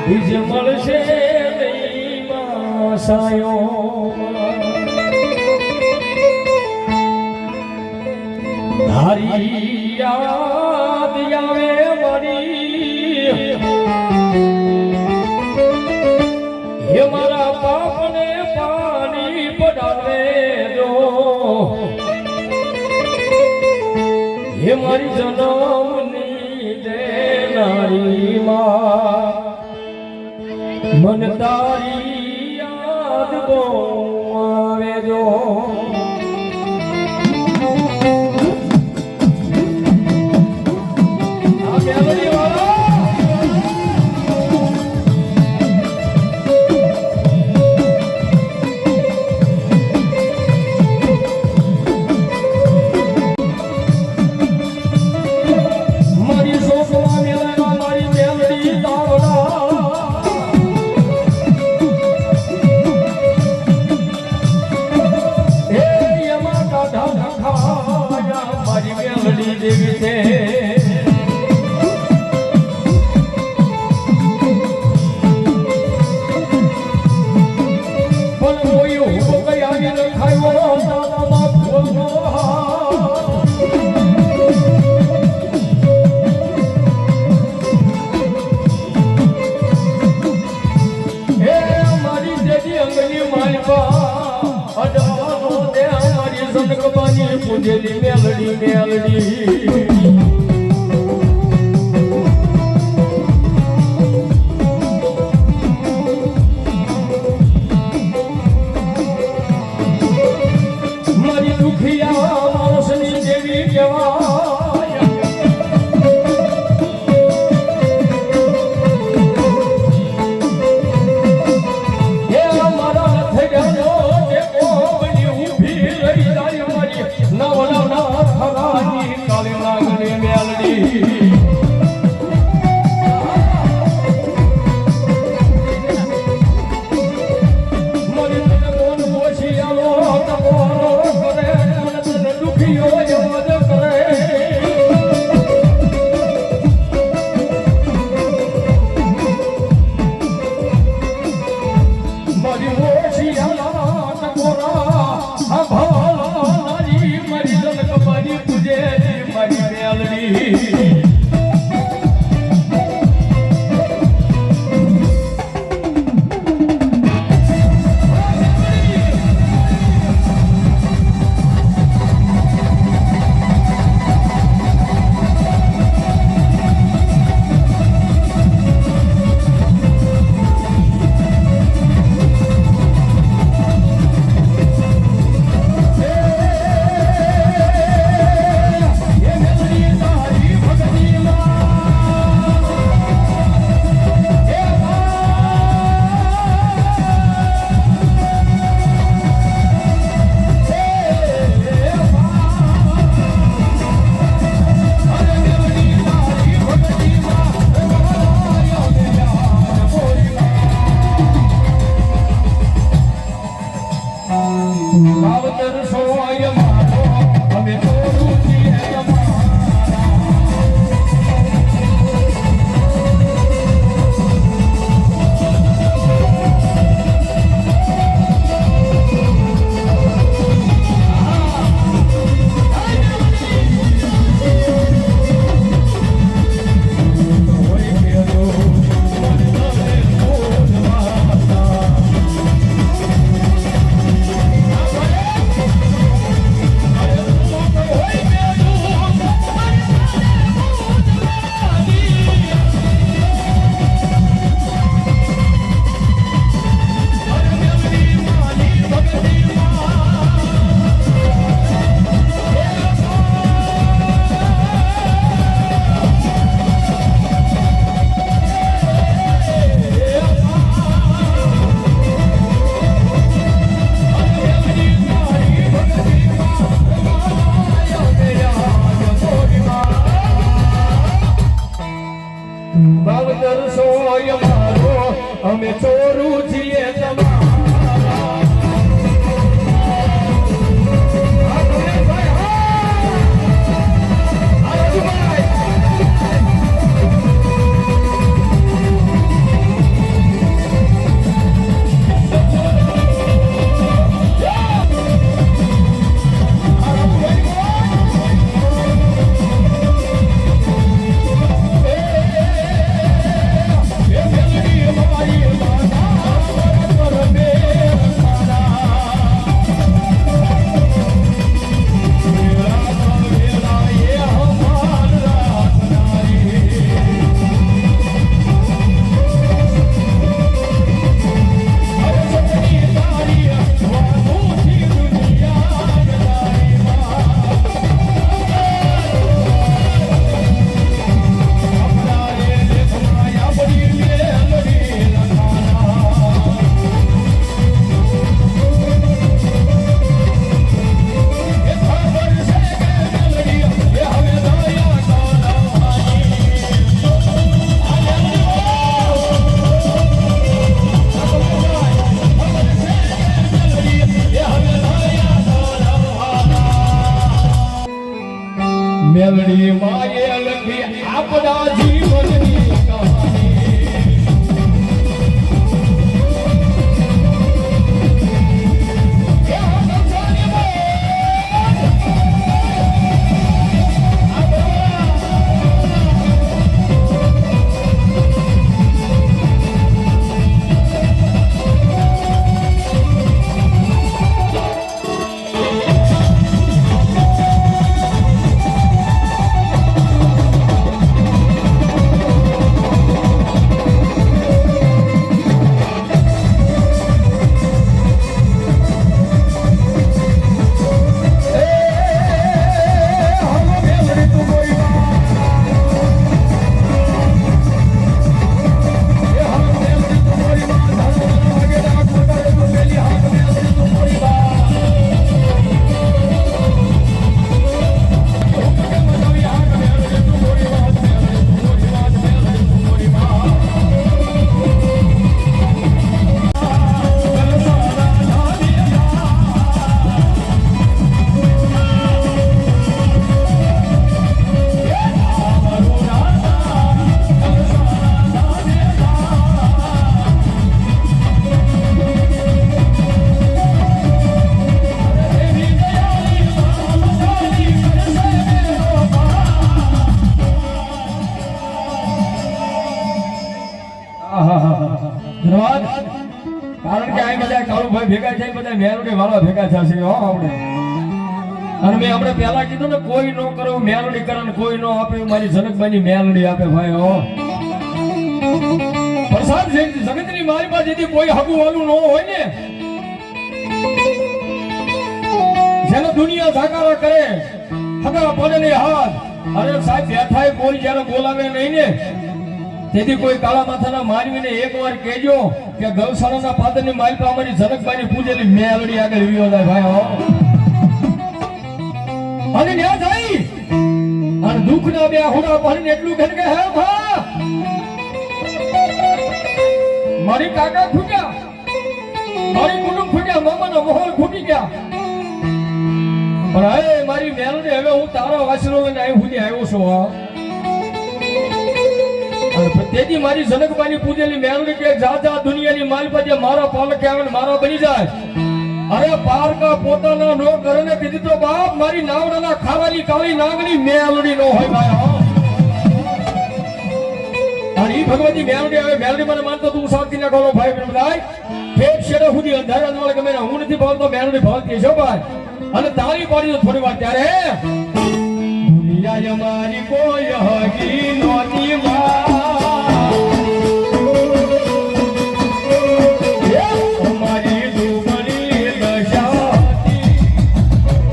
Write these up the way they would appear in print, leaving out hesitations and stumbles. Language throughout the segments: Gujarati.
બીજ મળશે નહીં સાયો ધારી યાદ આવે મારી હે મારા પાપને પાણી પડાવે દો હે મારી જન્મની દેનારી માં મન તારી યાદ બહુ આવે જો પૂજેલી મેલડી મેલડી મારી દુખિયા માણસની દેવી કહેવાય હે મારા નથી ગયો કાળી નાગણી મેલડી અમે ચોરું છીએ તમારા ધન્યવાદ. કારણ કે આ બધા કાળુભાઈ ભેગા થાય બધા મેલોડી વાળા ભેગા થશે હો આપણે. અને મેં આપણે પહેલા કીધું ને કોઈ નો કરો મેલોડી કરે ને કોઈ નો આપે મારી જનકબાની મેલોડી આપે ભાઈ હો. પ્રસાદ જગતની મારી પાસે જેથી કોઈ હગું વાલું ન હોય ને જેને દુનિયા સાકારા કરે હગા પડે ને હાથ અરે સાહેબ બેઠાય કોઈ જ્યારે બોલાવે નહીં ને તેથી કોઈ કાળા માથાના માનવીને એકવાર કહેજો કે ગૌશાળાના પાદરની માલ પર અમારી જનકબાની પૂજેલી મેલડી આગળ વિયો જાય ભાઈ હો. અને ન્યા જાય અને દુઃખના બે હોડા પાડીને એટલું કહે કે હે ભા મારી કાકા ખૂટ્યા મારી કુટુંબ ખૂટ્યા મામાનો મોહલ ખૂટી ગયા પણ હે મારી મેલડી હવે હું તારો આશરો લઈને અહીં સુધી આવ્યો છું હા. તેથી મારી જનકબાની પૂજેલી મેલડી કે જા જા દુનિયાની માલ પર જે મારા પાલક આવે ને મારા બની જાય અરે પારકા પોતાના નો કરે ને કીધી તો બાપ મારી નાવડાના ખાવાની કાળી નાગણી મેલડી નો હોય ભાઈ હો. અને ઈ ભગવતી મેલડી આવે મેલડી મને માનતો તું શાંતિ ના કરો ભાઈ બધાય ઠેક શેડો સુધી અંધારા ન મળે કે મેં હું નથી ભાવતો મેલડી ભાવતી છો ભાઈ. અને તાળી પાડી તો થોડી વાર ત્યારે દુનિયા અમારી કોઈ હગી નોતી અમારી દુબળી દશાતી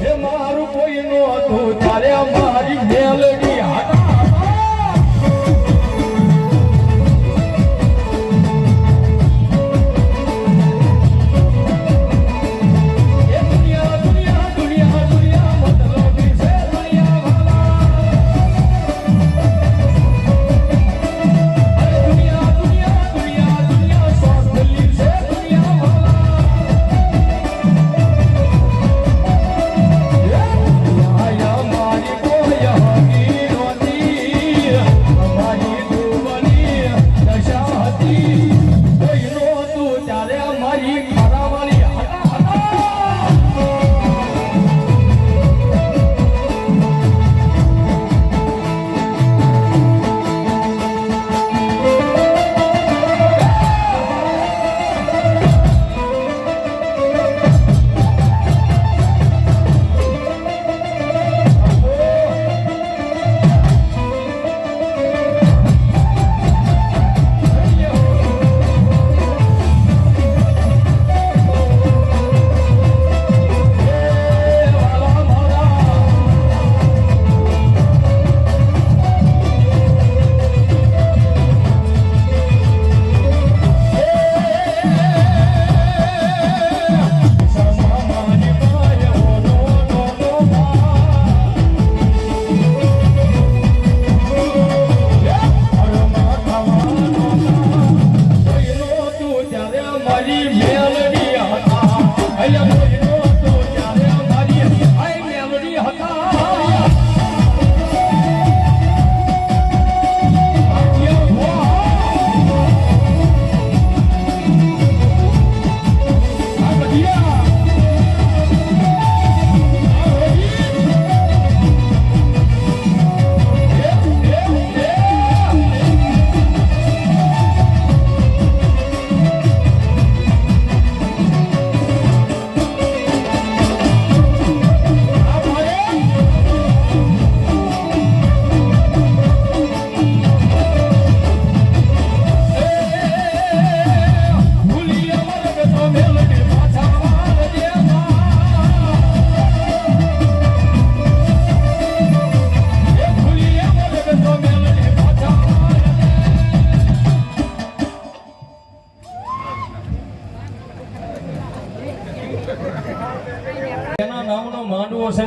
એ મારું કોઈ નહોતું ત્યારે અમારી મેલડી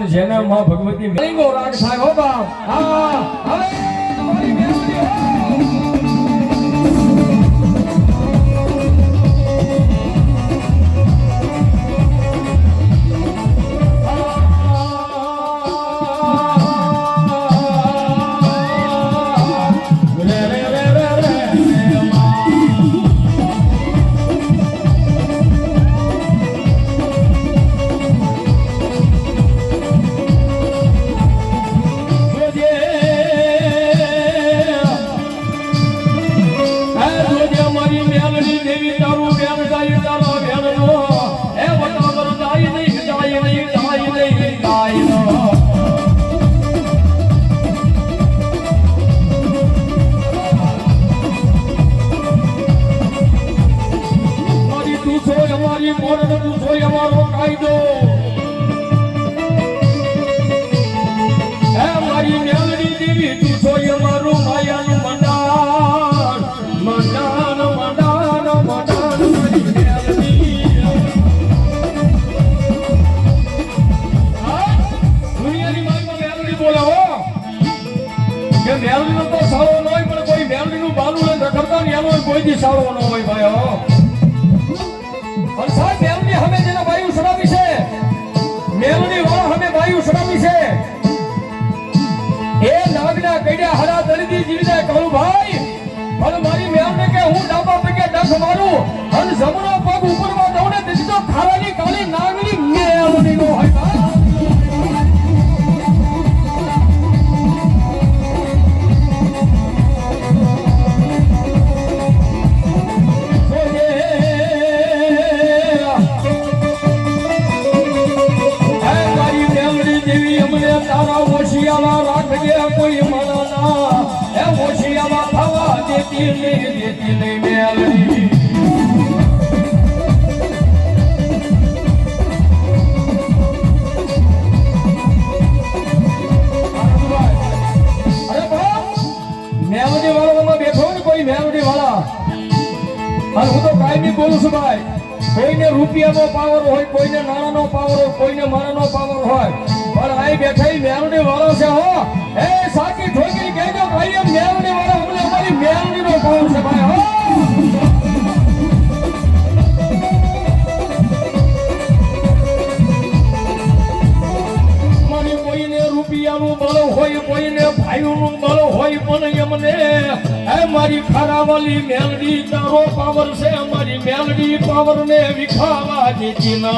જેના માં ભગવતી મેલિંગો રાગ થાય હો બાપ. હા હવે તમારી મેલડી અમારો કાયદો. હે મારી મેલડી દેવી તું છો અમારું માયાનું મંડાણ. મંડાણ મંડાણ મંડાણ મારી મેલડી. દુનિયાની મારી મેલડી બોલે હો કે મેલડીનો તો સાળો ન હોય પણ કોઈ મેલડીનું બાનું લઈને રખડતા ને એનો કોઈ દી સાળો ન હોય ભાઈ હો. અને સાહેબ મેલડી હમે જેના બાયુ સડાવી છે, મેલડી વાળા હમે બાયુ સડાવી છે, એ નાગના કઈડા હરા દરદી જીવીને કહું ભાઈ અને મારી મેલને કે હું ડાબા પગે ડખ મારું અને જમણો પગ ઉપરમાં દઉં ને તેથી તો ખારાની કાળી નાગની મેલડી નો હોય ભાઈ. તારા ઓશિયામાં રાખજે કોઈ મનાના, એ ઓશિયામાં થવા દેતી નહીં મેલડી. અરે બાપ મેલડી વાળામાં બેઠો ને કોઈ મેલડી વાળા, અને હું તો કાયમી બોલું છું ભાઈ. કોઈને રૂપિયાનો પાવર હોય, કોઈને નાણાનો પાવર હોય, કોઈને માણાનો પાવર હોય, પણ આઈ બેઠા મેલડી વાળો છે હો. એ સાચી ઠોકરી કહેજો ભાઈ એમ મેલડી વાળો અમને અમારી મેલડીનો પાવર છે ભાઈ હો. મને કોઈને રૂપિયાનું બળ હોય, કોઈને ભાઈઓનું બળ હોય, પણ એમને એ મારી ખારાવાલી મેલડી તારો પાવર છે. અમારી મેલડી પાવર ને વિખાવા દેતી ના.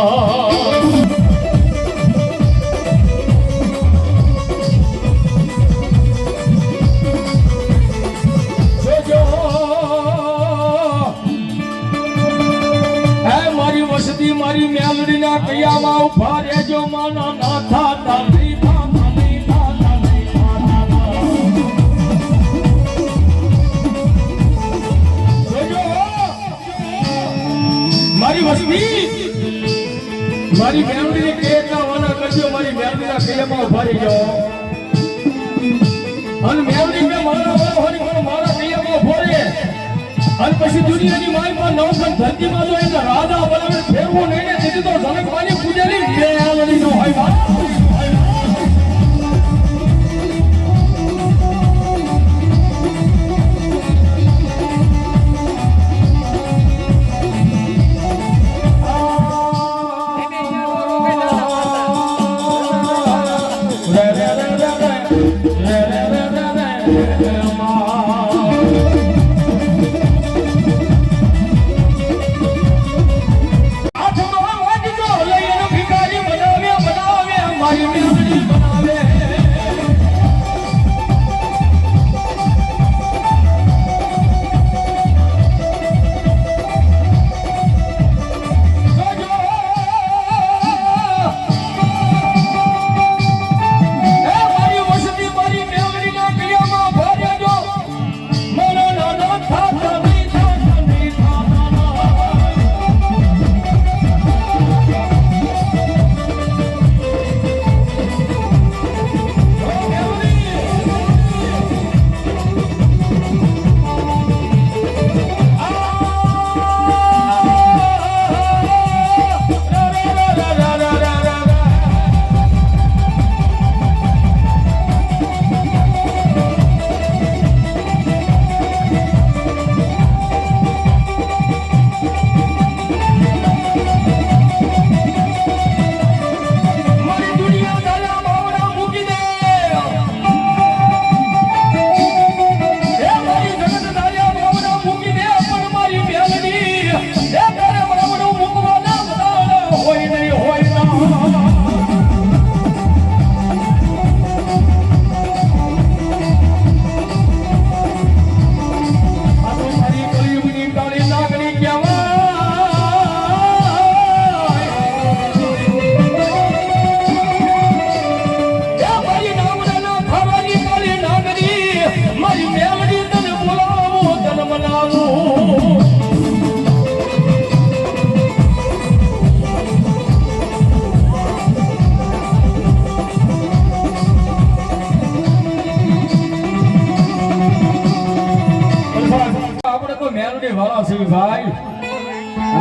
વસતી મારી મેલડી ના કૈયામાં ઉભા રહેજો માના નાથા તાલી તાલી તાલી. મારી વસતી મારી મેલડી ને કેટના વાના કરજો, મારી મેલડી ના કૈયામાં ઉભા રહેજો. અને મેલડી કે મારા વાળા હોય મારા કૈયામાં ઉભો રહે. અને પછી દુનિયાની માયમાં નવસન ધરતીમાં જો એને રાજા બનાવીને ફેરવું નહીં ને તેથી તો જનકવાની પૂજાની મેલડી નો હોય વાત. વાળા છે ભાઈ.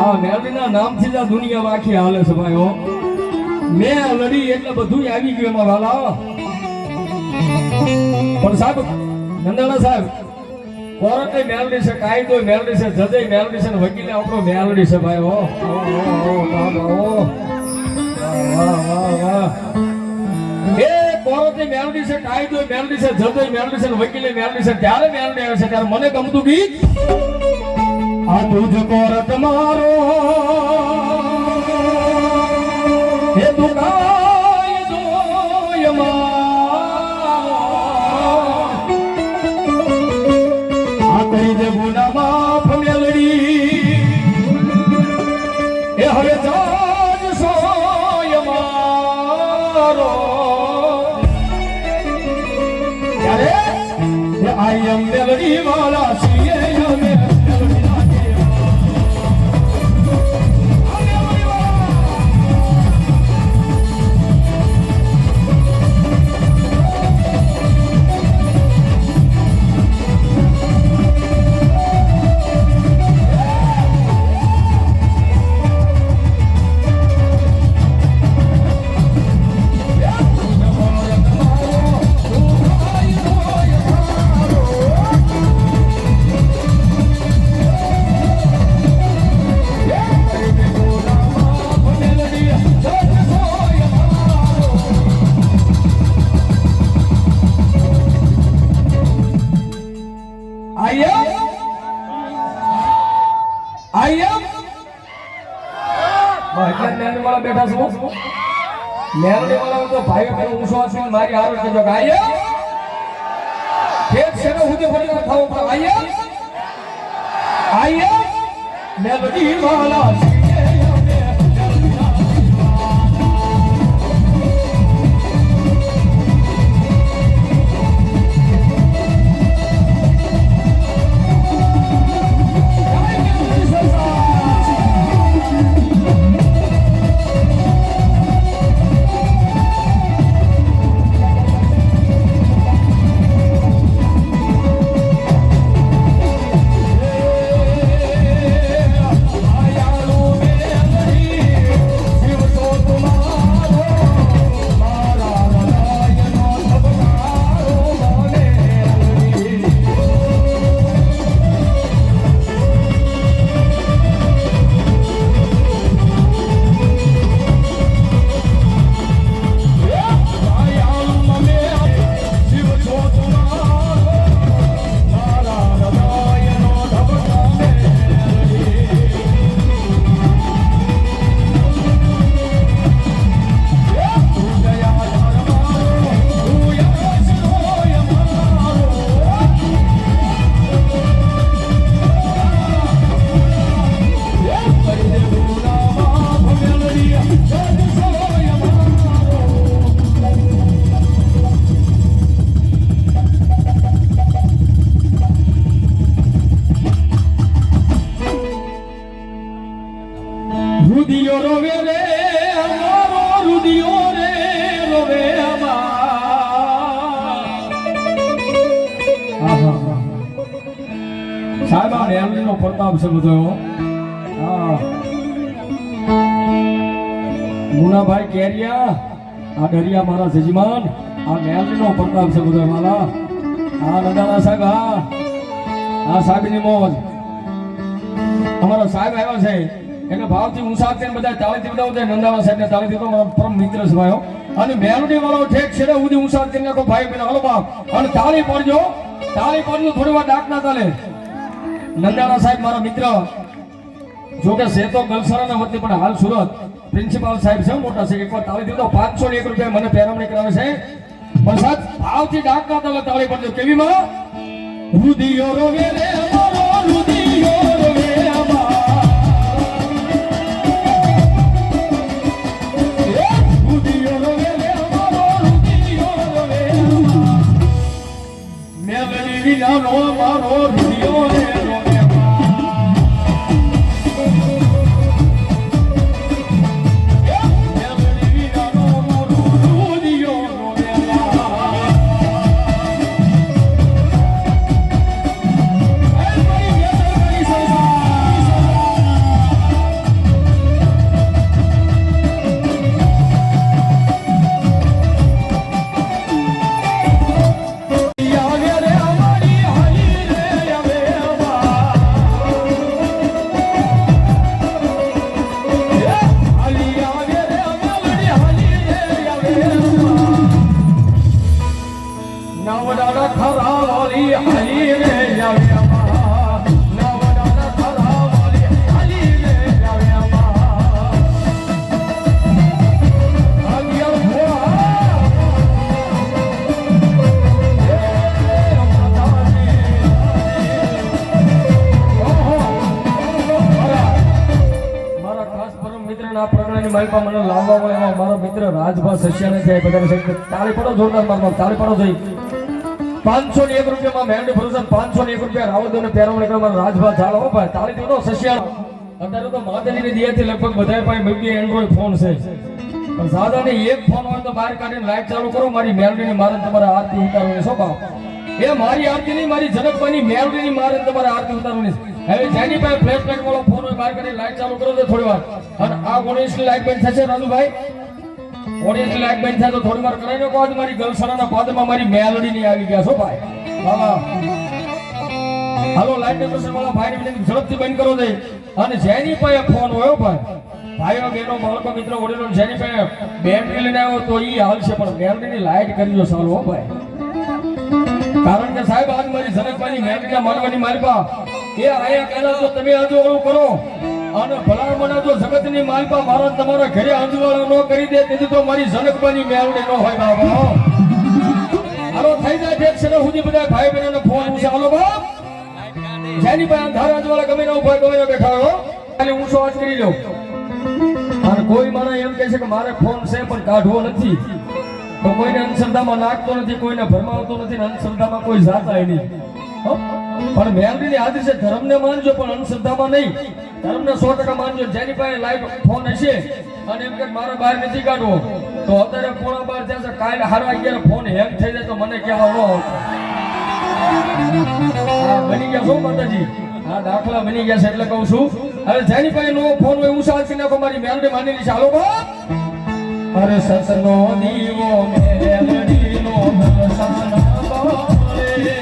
આ મેલડીના નામથી જ આ દુનિયામાં આખી હાલે છે ભાઈ હો. મેં લડી એટલે બધું આવી ગયું એમાં વાલા. પણ સાહેબ નંદાણા સાહેબ, કોર્ટે મેલડી છે, કાયદો મેલડી છે, જજે મેલડી છે, વકીલે આપણો મેલડી છે ભાઈ હો. એ કોર્ટે મેલડી છે, કાયદો મેલડી છે, જજે મેલડી છે, વકીલે મેલડી છે. ત્યારે મેલડી આવે છે ત્યારે મને ગમતું ગીત આ તુજ કોર્ટ મારો હે દુકાય દોયમાં આ કરી દે ગુના માફ મેલડી એ હવે જાજ સોય મારો ત્યારે આઈ એમ મેલડી વાળા છીએ અમે. બેઠા છો મેલડી વાળા તો ભાઈ ભાઈ ઊંચો છે મારી હારો કહેજો કે આયા ખેત છે ને હું તો ફરી ખાવ પર આયા મેલડી વાળા રુદિયો રોવે રે અમારો રુદિયો રે રોવે સાહેબ આ મેલડીનો પ્રતાપ છે બધો. મુનાભાઈ કેરિયા આ ડરિયા મારા જજમાન આ મેલડીનો પ્રતાપ છે બધો મારા. આ નદાના સાહેબ આ સાહેબની મોજ અમારો સાહેબ આવ્યો છે એટલે ભાવથી ઊંચા છે બધા તાળીથી બધા નંદાવા સાહેબને તાળીથી તો મારા પરમ મિત્ર છે ભાઈઓ. અને મેલડી વાળો ઠેક છેડે સુધી ઊંચા કરીને નાખો ભાઈ બહેન હલો બાપ અને તાળી પડજો થોડી વાર ડાક ના ચાલે. નંદાવા સાહેબ મારા મિત્ર જોકે છે તો ગલસરાના વતી પણ હાલ સુરત પ્રિન્સિપાલ સાહેબ છે મોટા છે. એકવાર તાળીથી તો 501 રૂપિયા મને પેરામણી કરાવે છે પણ સાહેબ ભાવથી ડાક ના ચાલે તાળી પડજો. કેવીમાં રુદિયો રોવે રે અમારો રુદિયો રોવે નો મારો રુદિયો રે રોવે પણ આ પ્રકારની માલિકા મને લાવવા મળે એમાં મારો મિત્ર રાજભા સસ્યાને છે બધા સાહેબ તાળી પડો જોરદાર મારવા તાળી પડો થઈ 501 રૂપિયામાં મેન્ડ ભરોસા 501 રૂપિયા રાવદોને પહેરવણી કરવા રાજભા ઝાડ હો ભાઈ તાળી દીધો સસ્યા અત્યારે તો માતાજીની દયાથી લગભગ બધા પાસે મગી એન્ડ્રોઈડ ફોન છે પણ સાદાને એક ફોન હોય તો બહાર કાઢીને લાઈટ ચાલુ કરો મારી મેલડીની મારે તમારે આરતી ઉતારવાની શું ભાવ એ મારી આરતી નહીં મારી જનકભાઈની મેલડીની મારે તમારે આરતી ઉતારવાની હવે જેની પાસે ફ્લેશ લાઈટ વાળો ફોન હોય બહાર કાઢીને લાઈટ ચાલુ કરો તો થોડી વાર અને આ ગણેશની લાઈટ બંધ થશે રાજુભાઈ ગણેશની લાઈટ બંધ થાય તો થોડી વાર કરાવી નાખો આજ મારી ગલસરાના પાદરમાં મારી મેલડીની આવી ગયા છો ભાઈ હા હાલો લાઈટ ડેકોરેશન વાળા ભાઈને ઝડપથી બંધ કરો દે અને જેની પાસે ફોન હોય ભાઈ ભાઈઓ બહેનો બાળકો મિત્રો વડીલો જેની પાસે બેટરી લઈને આવ્યો તો ઈ હાલશે પણ બેટરીની લાઈટ કરજો સારું હો ભાઈ કારણ કે સાહેબ આજ મારી જનકભાઈની મેટરીના માનવાની માલિકા એ આયા કહેલા તો તમે અંજવાળું કરો અને ભલામણા જો જગતની માલિકા મારા તમારા ઘરે અંજવાળું ન કરી દે તેથી તો મારી જનકભાઈની મેલડી ન હોય બાબા હાલો થઈ જાય છે છે સુધી બધા ભાઈ બહેનોને ફોન છે હાલો બાપ જેની પાસે અંધાર અંજવાળા ગમે ન ઉભા ગમે બેઠા હો ખાલી ઊંચો વાત કરી લો અને કોઈ માણસ એમ કહે છે કે મારે ફોન છે પણ કાઢવો નથી તો કોઈને અંધશ્રદ્ધામાં નાખતો નથી કોઈને ભરમાવતો નથી અંધશ્રદ્ધામાં કોઈ જાતા નહીં પણ મેલડીની હાજરી છે ધર્મને માનજો પણ અંધશ્રદ્ધામાં નહીં ધર્મને 100% માનજો જેની પાસે લાઈટ ફોન હશે અને એમ કે મારે બહાર નથી કાઢવો તો અત્યારે 11:30 થશે કાલે 11:30 ફોન હેંગ થઈ જાય તો મને કહેવા ન આવતો હા બની ગયા છો માતાજી હા દાખલા બની ગયા છે એટલે કહું છું હવે જેની પાસે નો ફોન હોય ઉષા કરી નાખો મારી મેલડી માનેલી છે હાલો બા અરે સસનો દીવો મેલડીનો ભરસાના બોલે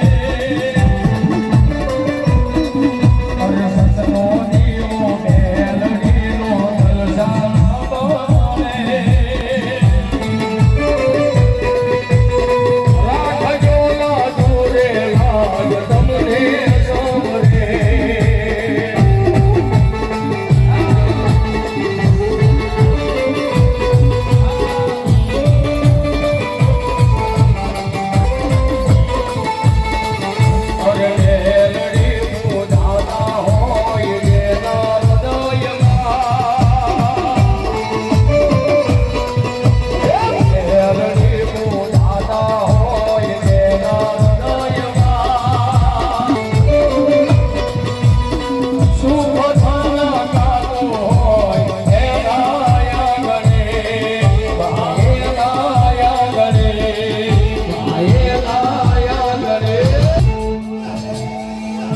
અરે સસનો દીવો મેલડીનો ભરસાના બોલે રાખજો ના દૂરે લાગ તમને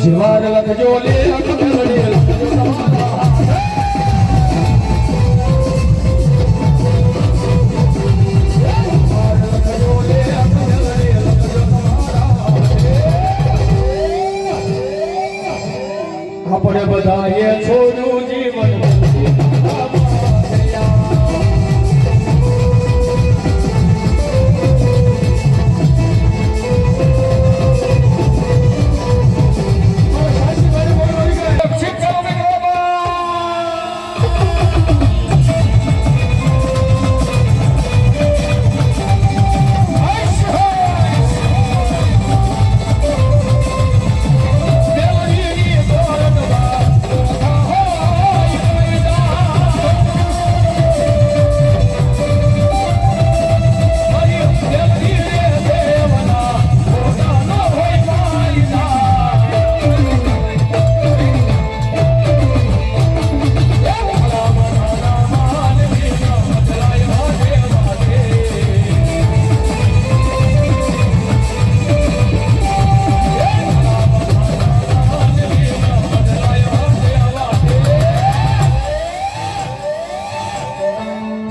જીવાર લખજો લે મેલડી લખજો આપણે બધાએ છોડ્યું જીવન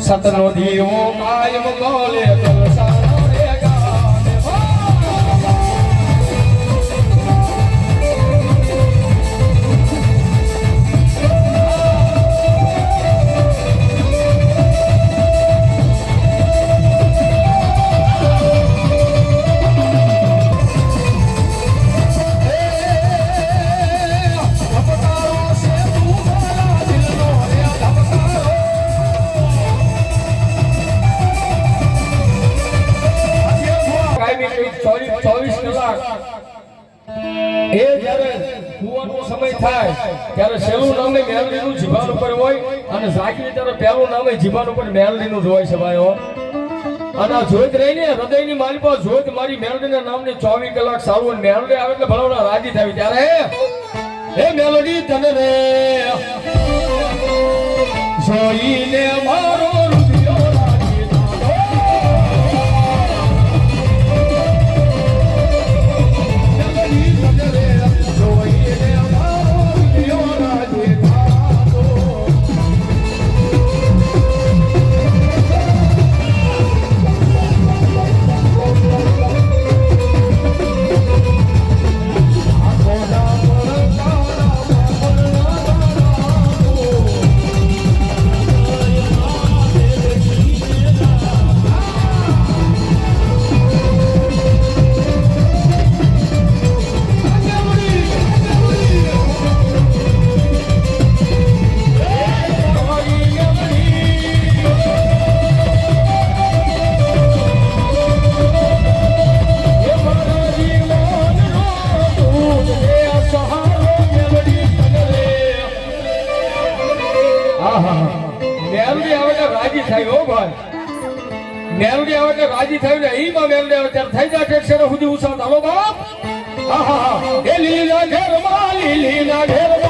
સતનો દીવો કાયમ બોલે કલસાનો રે ગાને એ જ્યારે કુવાનો સમય થાય ત્યારે છેલ્લું નામ મેલડીનું જીભાન ઉપર હોય અને જાગવી ત્યારે પહેલું નામ જીભાન ઉપર મેલડીનું જ હોય છે ભાઈ હો. અને આ જોઈત રહીને હૃદયની મારી પાસે જોઈત મારી મેલડીના નામની 24 કલાક સારું અને મેલડી આવે એટલે ભલાવડા રાજી થાય ત્યારે હે મેલડી તને રે જોઈને મારો રુદિયો રાજી થાતો. મેલડી તને રે જોઈને મારો રુદિયો રાજી થાતો. મેલડી આવે એટલે રાજી થયું ને ઈમાં મેલડી આવે ત્યારે થઈ જાય છે સુધી ઉસાત હાલો બાપ. હા હા હા એ લીલા ઘેરમાં લીલા ઘેરમાં